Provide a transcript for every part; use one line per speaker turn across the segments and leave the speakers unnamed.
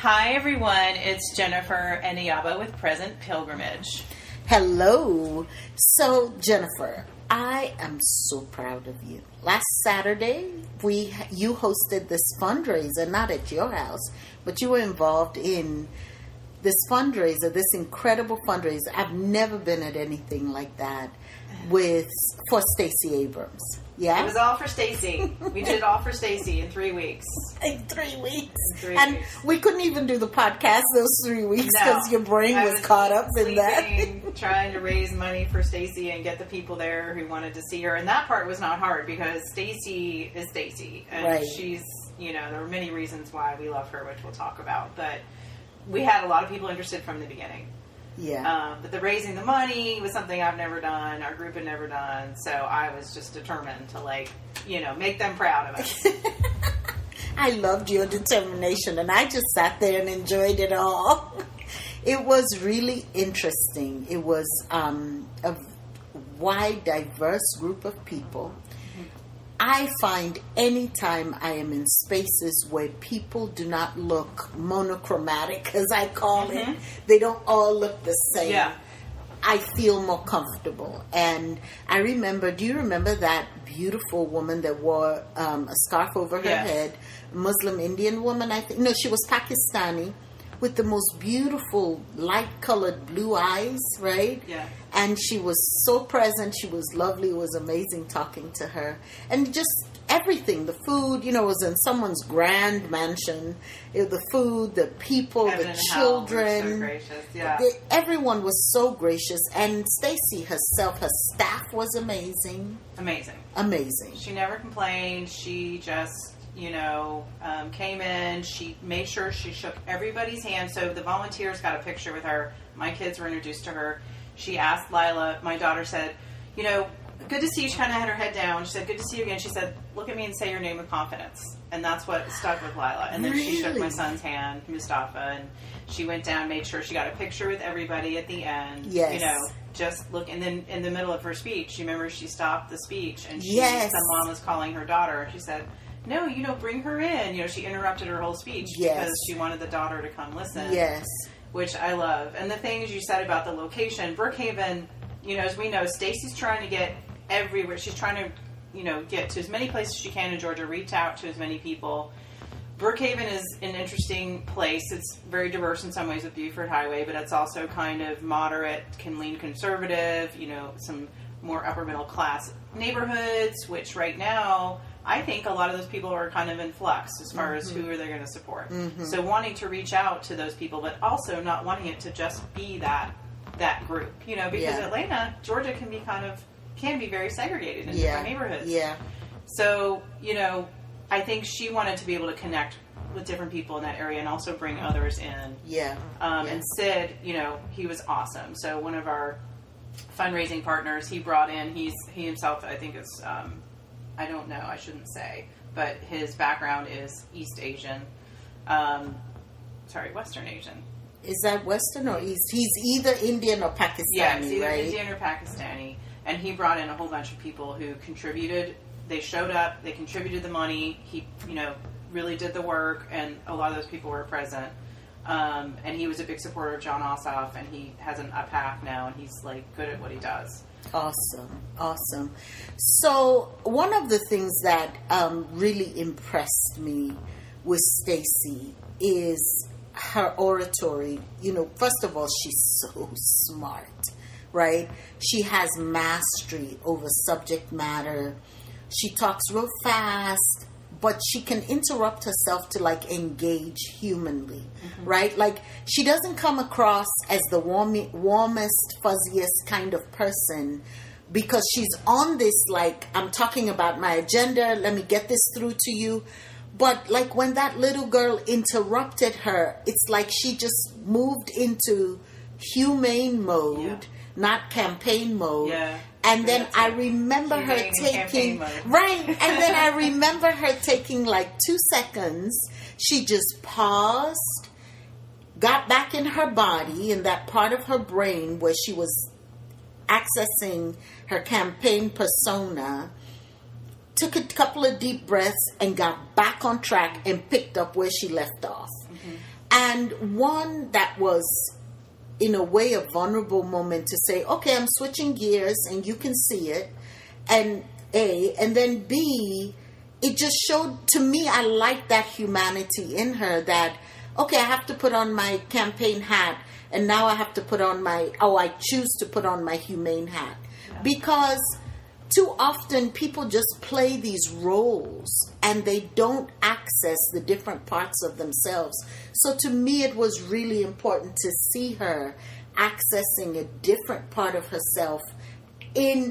Hi everyone, it's Jennifer Eniaba with Present Pilgrimage.
Hello. So Jennifer, I am so proud of you. Last Saturday, you hosted this fundraiser, not at your house, but you were involved in this fundraiser, this incredible fundraiser. I've never been at anything like that for Stacey Abrams. Yeah?
It was all for Stacey. We did it all for Stacey in 3 weeks.
In 3 weeks. We couldn't even do the podcast those 3 weeks because your brain was caught up in that.
Trying to raise money for Stacey and get the people there who wanted to see her. And that part was not hard because Stacey is Stacey. And she's, there are many reasons why we love her, which we'll talk about. But we had a lot of people interested from the beginning.
Yeah.
But the raising the money was something I've never done. Our group had never done. So I was just determined to make them proud of us.
I loved your determination and I just sat there and enjoyed it all. It was really interesting. It was a wide, diverse group of people. I find anytime I am in spaces where people do not look monochromatic, as I call it, they don't all look the same.
Yeah.
I feel more comfortable. And I remember, do you remember that beautiful woman that wore a scarf over her head? Muslim Indian woman, I think. No, she was Pakistani with the most beautiful light-colored blue eyes, right?
Yeah.
And she was so present. She was lovely. It was amazing talking to her. And just everything, the food, it was in someone's grand mansion. The food, the people, the children.
So gracious. Yeah.
Everyone was so gracious. And Stacey herself, her staff was amazing. Amazing.
She never complained. She just, came in. She made sure she shook everybody's hand. So the volunteers got a picture with her. My kids were introduced to her. She asked Lila, my daughter said, good to see you. She kind of had her head down. She said, good to see you again. She said, look at me and say your name with confidence. And that's what stuck with Lila. And then she shook my son's hand, Mustafa, and she went down, made sure she got a picture with everybody at the end.
Yes.
Just look. And then in the middle of her speech, you remember she stopped the speech and some mom was calling her daughter. She said, no, bring her in. She interrupted her whole speech because she wanted the daughter to come listen.
Yes.
Which I love. And the things you said about the location, Brookhaven, as we know, Stacey's trying to get everywhere. She's trying to, get to as many places as she can in Georgia, reach out to as many people. Brookhaven is an interesting place. It's very diverse in some ways with Buford Highway, but it's also kind of moderate, can lean conservative, some more upper middle class neighborhoods, which right now, I think a lot of those people are kind of in flux as far as who are they going to support. So wanting to reach out to those people, but also not wanting it to just be that group, because Atlanta, Georgia can be very segregated in different neighborhoods.
Yeah.
So, I think she wanted to be able to connect with different people in that area and also bring others in.
Yeah.
And Sid, he was awesome. So one of our fundraising partners, he brought in, he himself, I think is, I don't know, I shouldn't say, but his background is East Asian. Western Asian.
Is that Western or East? He's either Indian or Pakistani,
yeah, he's either
right?
Indian or Pakistani. And he brought in a whole bunch of people who contributed. They showed up, they contributed the money. He, really did the work, and a lot of those people were present. And he was a big supporter of John Ossoff, and he has a path now, and he's, good at what he does.
Awesome. So one of the things that really impressed me with Stacey is her oratory. First of all, she's so smart, right? She has mastery over subject matter. She talks real fast, but she can interrupt herself to engage humanly, right? She doesn't come across as the warmest, fuzziest kind of person because she's on this, I'm talking about my agenda, let me get this through to you. But when that little girl interrupted her, it's like she just moved into humane mode, not campaign mode.
Yeah.
And then I remember her taking, and then I remember her taking 2 seconds. She just paused, got back in her body, in that part of her brain where she was accessing her campaign persona, took a couple of deep breaths and got back on track and picked up where she left off. Mm-hmm. And one that was, in a way, a vulnerable moment to say, okay, I'm switching gears and you can see it. And A. And then B, it just showed to me, I like that humanity in her that, okay, I have to put on my campaign hat and now I have to put on I choose to put on my humane hat. Yeah. Because too often people just play these roles and they don't access the different parts of themselves. So to me, it was really important to see her accessing a different part of herself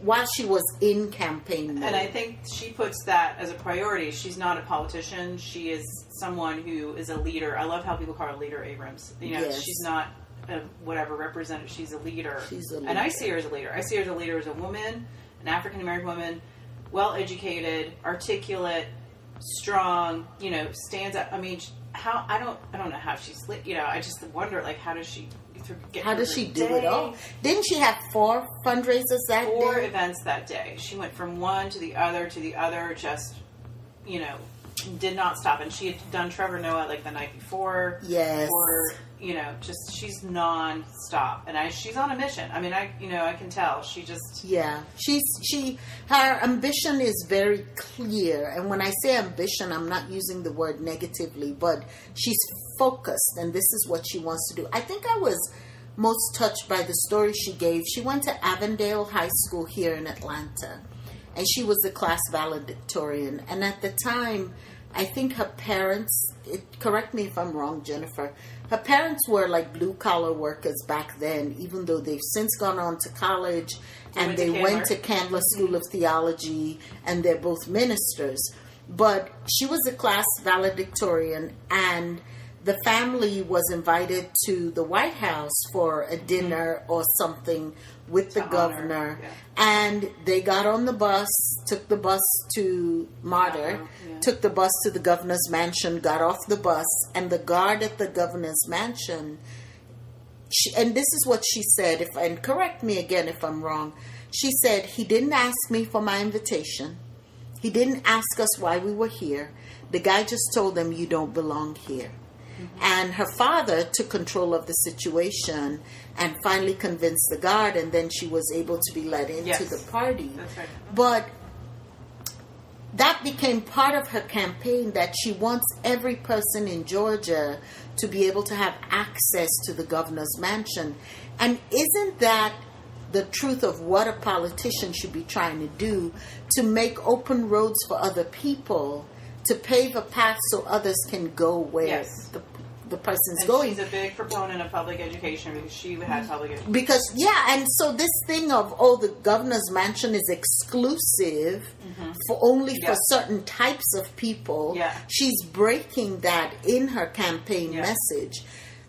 while she was in campaign mode.
And I think she puts that as a priority. She's not a politician. She is someone who is a leader. I love how people call her leader Abrams. Yes. She's not a whatever representative. She's a leader.
She's a leader.
And I see her as a leader. I see her as a leader, as a woman, an African-American woman, well-educated, articulate, strong, stands up. I mean, I don't know how she's, I just wonder, how does she
do it all? Didn't she have 4 fundraisers that day?
4 events that day. She went from one to the other, just, did not stop. And she had done Trevor Noah the night before.
Yes.
Or, she's non-stop. And she's on a mission. I mean, I can tell. She just...
Yeah. Her ambition is very clear. And when I say ambition, I'm not using the word negatively, but she's focused and this is what she wants to do. I think I was most touched by the story she gave. She went to Avondale High School here in Atlanta and she was the class valedictorian. And at the time, I think her parents, correct me if I'm wrong, Jennifer, her parents were blue-collar workers back then, even though they've since gone on to college and they went to Candler School of Theology and they're both ministers. But she was the class valedictorian and the family was invited to the White House for a dinner or something with the governor. Yeah. And they got on the bus, took the bus to Martyr, took the bus to the governor's mansion, got off the bus, and the guard at the governor's mansion, and this is what she said, and correct me again if I'm wrong, she said, he didn't ask me for my invitation. He didn't ask us why we were here. The guy just told them, you don't belong here. Mm-hmm. And her father took control of the situation and finally convinced the guard, and then she was able to be let into the party.
That's right.
But that became part of her campaign, that she wants every person in Georgia to be able to have access to the governor's mansion. And isn't that the truth of what a politician should be trying to do, to make open roads for other people, to pave a path so others can go where the person's going.
She's a big proponent of public education because she had public education.
Because, and so this thing of, the governor's mansion is exclusive for certain types of people.
Yeah.
She's breaking that in her campaign message.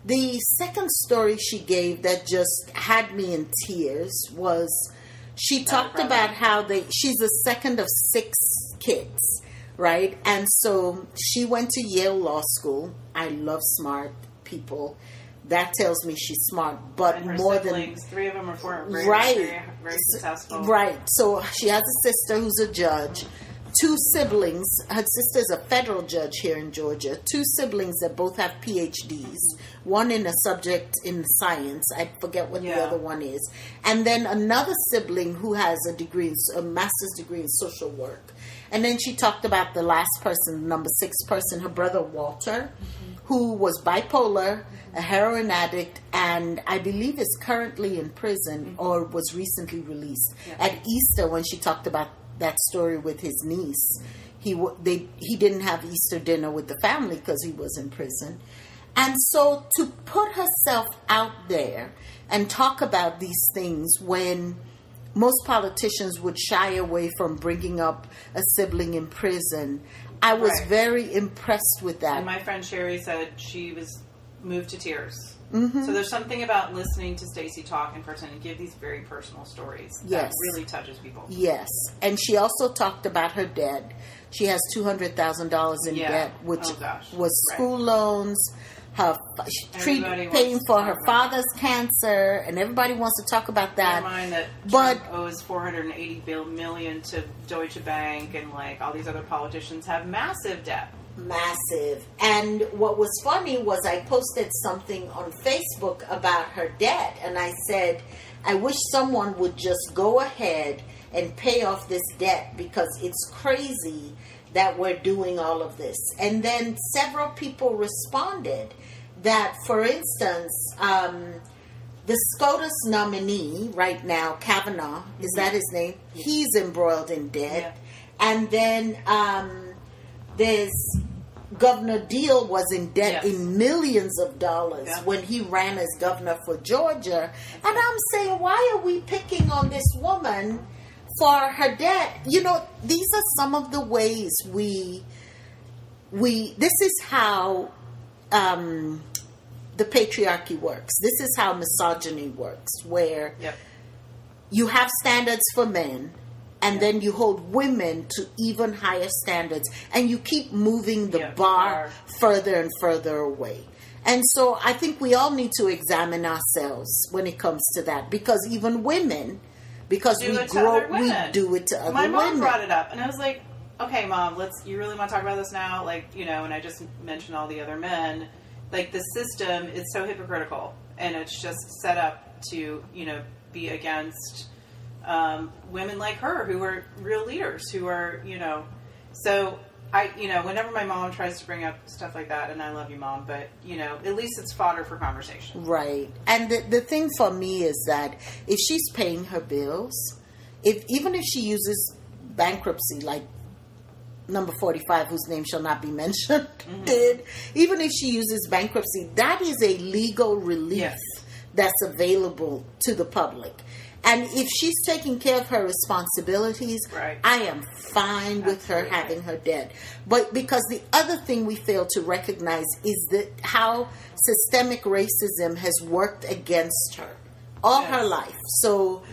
The second story she gave that just had me in tears was she talked about how she's the second of 6 kids, right? And so she went to Yale Law School. I love smart people. That tells me she's smart, but
and her
more
siblings, 3 of them are very successful.
Right. So she has a sister who's a judge. 2 siblings. Her sister's a federal judge here in Georgia. 2 siblings that both have PhDs. One in a subject in science. I forget what the other one is. And then another sibling who has a master's degree in social work. And then she talked about the last person, number 6 person, her brother Walter, who was bipolar, a heroin addict, and I believe is currently in prison or was recently released. At Easter, when she talked about that story with his niece, he didn't have Easter dinner with the family because he was in prison. And so to put herself out there and talk about these things when most politicians would shy away from bringing up a sibling in prison, I was very impressed with that.
And my friend Sherry said she was moved to tears. Mm-hmm. So there's something about listening to Stacey talk in person and give these very personal stories that really touches people.
Yes. And she also talked about her debt. She has $200,000 in debt, which was school loans, paying for her father's cancer, and everybody wants to talk about that.
Never mind that Trump owes $480 million to Deutsche Bank, and all these other politicians have massive debt.
Massive. And what was funny was I posted something on Facebook about her debt, and I said, I wish someone would just go ahead and pay off this debt, because it's crazy that we're doing all of this. And then several people responded that, for instance, the SCOTUS nominee right now, Kavanaugh, is that his name? He's embroiled in debt. Yeah. And then there's Governor Deal was in debt in millions of dollars when he ran as governor for Georgia. And I'm saying, why are we picking on this woman for her debt? You know, these are some of the ways we this is how the patriarchy works. This is how misogyny works, where you have standards for men, and then you hold women to even higher standards, and you keep moving the bar further and further away. And so I think we all need to examine ourselves when it comes to that, because even women, because we do it to other women.
My mom brought it up, and I was like, okay, Mom, you really want to talk about this now? Like, you know, and I just mentioned all the other men. Like, the system is so hypocritical, and it's just set up to, you know, be against women like her, who are real leaders, who are, you know, so whenever my mom tries to bring up stuff like that, and I love you, Mom, but, you know, at least it's fodder for conversation.
Right. And the thing for me is that if she's paying her bills, even if she uses bankruptcy, like number 45, whose name shall not be mentioned, did, even if she uses bankruptcy, that is a legal relief that's available to the public. And if she's taking care of her responsibilities, I am fine with her having her debt. But because the other thing we fail to recognize is that how systemic racism has worked against her all her life. So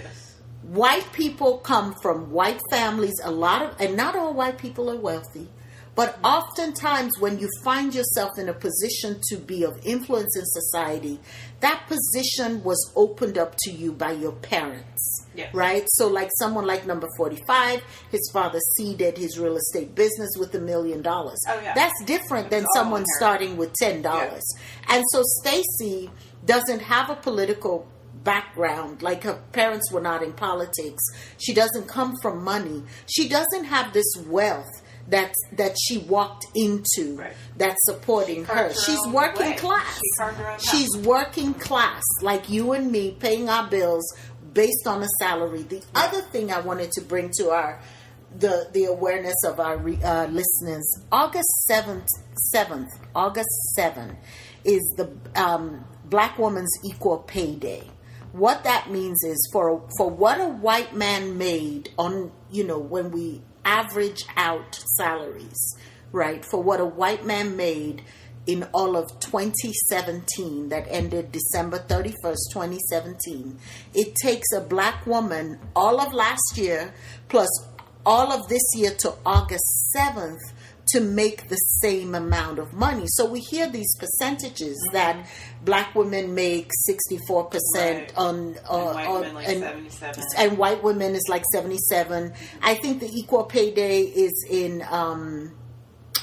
white people come from white families, and not all white people are wealthy. But oftentimes when you find yourself in a position to be of influence in society, that position was opened up to you by your parents, right? So like someone like number 45, his father seeded his real estate business with $1 million. That's different than someone starting with $10. And so Stacey doesn't have a political background. Like, her parents were not in politics. She doesn't come from money. She doesn't have this wealth that she walked into that's supporting her. She's working class. She's working class, like you and me, paying our bills based on a salary. The other thing I wanted to bring to the awareness of our listeners, August 7th, August 7th is the Black Women's Equal Pay Day. What that means is for what a white man made on, you know, when we average out salaries, right? For what a white man made in all of 2017, that ended December 31st, 2017, it takes a Black woman all of last year plus all of this year to August 7th to make the same amount of money. So we hear these percentages that Black women make 64% and white women like 77. And white women is like 77. I think the Equal Pay Day is in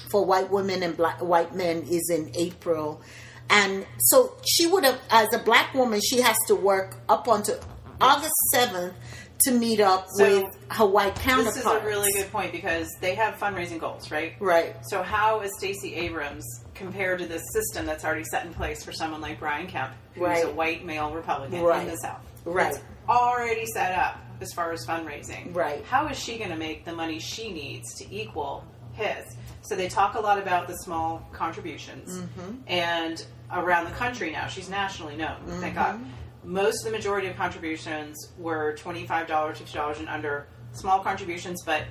for white women and white men is in April. And so she would have, as a Black woman, she has to work up until August 7th to meet up with her white counterparts.
This is a really good point, because they have fundraising goals, right?
Right.
So how is Stacey Abrams compared to this system that's already set in place for someone like Brian Kemp, who's a white male Republican in the South? Right. It's already set up as far as fundraising.
Right.
How is she going to make the money she needs to equal his? So they talk a lot about the small contributions, and around the country now, she's nationally known, thank God. Most of the majority of contributions were $25, $50 and under. Small contributions, but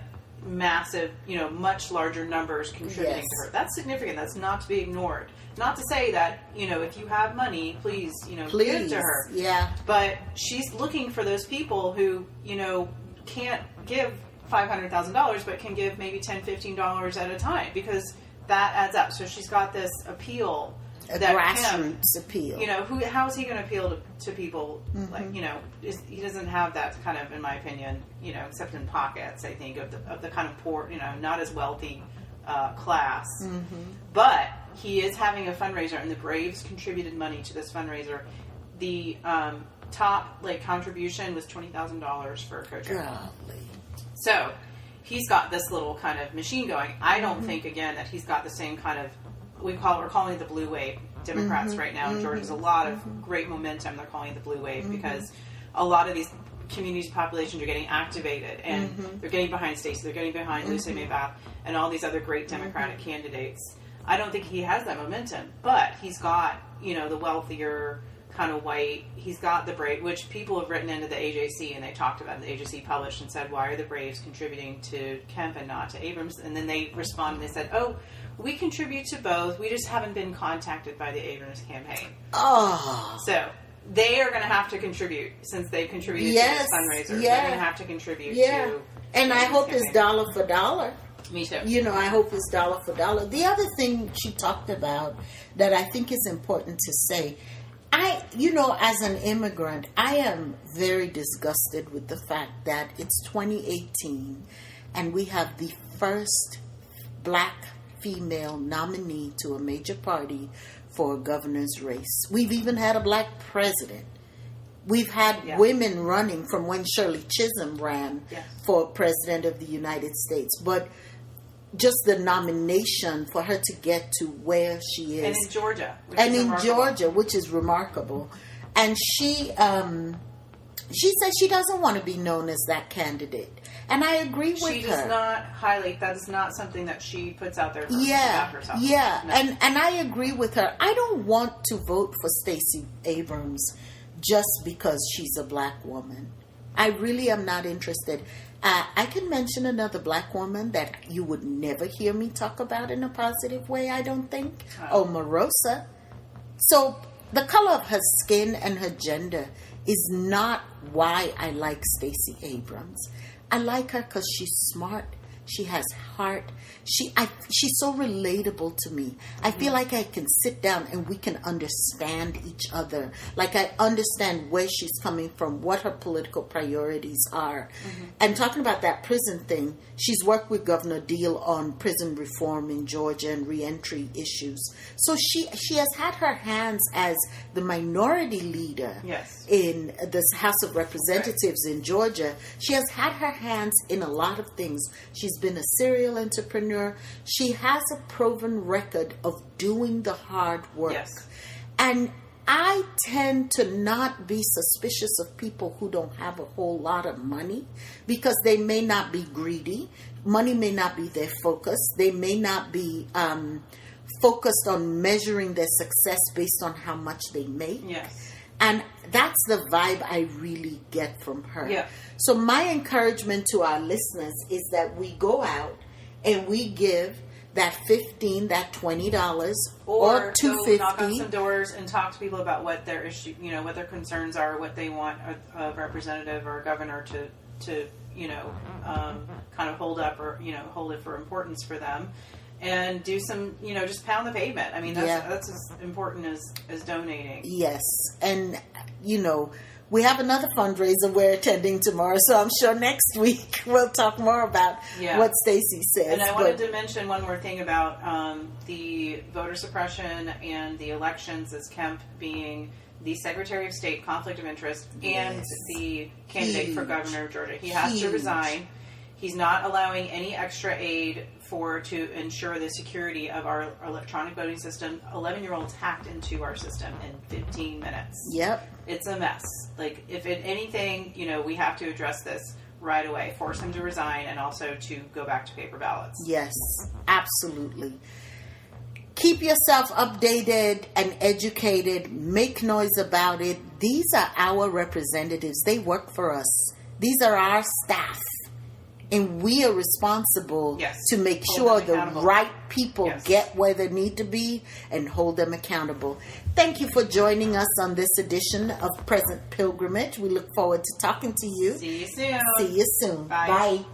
massive, you know, much larger numbers contributing to her. That's significant. That's not to be ignored. Not to say that, you know, if you have money, please, you know, give to her. Yeah. But she's looking for those people who, you know, can't give $500,000, but can give maybe $10, $15 at a time, because that adds up. So she's got this appeal.
A grassroots appeal.
You know, how is he going to appeal to people? Like, you know, he doesn't have that kind of, in my opinion, you know, except in pockets, I think, of the kind of poor, you know, not as wealthy class. But he is having a fundraiser, and the Braves contributed money to this fundraiser. The top contribution was $20,000 for a co-chair. So he's got this little kind of machine going. I don't think, again, that he's got the same kind of, we're calling it the blue wave. Democrats right now in Georgia, there's a lot of great momentum. They're calling it the blue wave because a lot of these communities, populations are getting activated, and they're getting behind Stacey, they're getting behind Lucy Maybath, and all these other great Democratic candidates. I don't think he has that momentum, but he's got, the wealthier kind of white. He's got the Braves, which people have written into the AJC, and they talked about it. The AJC published and said, why are the Braves contributing to Kemp and not to Abrams? And then they responded and they said, oh, we contribute to both. We just haven't been contacted by the Abrams campaign. Oh. So they are going to have to contribute, since they've contributed to this fundraiser. They're going to have to contribute to.
And I hope it's dollar for dollar.
Me too.
I hope it's dollar for dollar. The other thing she talked about that I think is important to say, as an immigrant, I am very disgusted with the fact that it's 2018 and we have the first black female nominee to a major party for a governor's race. We've even had a black president. We've had women running from when Shirley Chisholm ran for president of the United States. But just the nomination for her to get to where she is.
And in Georgia.
Which is remarkable. And she says she doesn't want to be known as that candidate. And I agree with her.
She does not highlight, that is not something that she puts out there about herself.
Yeah, no. And I agree with her. I don't want to vote for Stacey Abrams just because she's a black woman. I really am not interested. I can mention another black woman that you would never hear me talk about in a positive way, I don't think. Omarosa. So the color of her skin and her gender is not why I like Stacey Abrams. I like her because she's smart. She has heart. She's so relatable to me. I feel like I can sit down and we can understand each other. Like I understand where she's coming from, what her political priorities are. And talking about that prison thing, she's worked with Governor Deal on prison reform in Georgia and reentry issues. So she has had her hands as the minority leader in this House of Representatives in Georgia. She has had her hands in a lot of things. She's been a serial entrepreneur. She has a proven record of doing the hard work. And I tend to not be suspicious of people who don't have a whole lot of money because they may not be greedy. Money may not be their focus. They may not be focused on measuring their success based on how much they make. And that's the vibe I really get from her. So my encouragement to our listeners is that we go out and we give that $15, that $20, or $250.
Knock on some doors and talk to people about what their issue, what their concerns are, what they want a representative or a governor to kind of hold up or hold it for importance for them. And do some, just pound the pavement. I mean, that's as important as donating.
Yes. And, we have another fundraiser we're attending tomorrow, so I'm sure next week we'll talk more about what Stacey says.
And I wanted to mention one more thing about the voter suppression and the elections, as Kemp being the Secretary of State, conflict of interest, and the candidate for governor of Georgia. He has to resign. He's not allowing any extra aid to ensure the security of our electronic voting system. 11-year-olds hacked into our system in 15 minutes. It's a mess. Like, if anything, we have to address this right away. Force him to resign and also to go back to paper ballots.
Yes, absolutely. Keep yourself updated and educated. Make noise about it. These are our representatives. They work for us. These are our staff. And we are responsible to make sure the right people get where they need to be and hold them accountable. Thank you for joining us on this edition of Present Pilgrimage. We look forward to talking to you.
See you soon.
See you soon.
Bye.
Bye.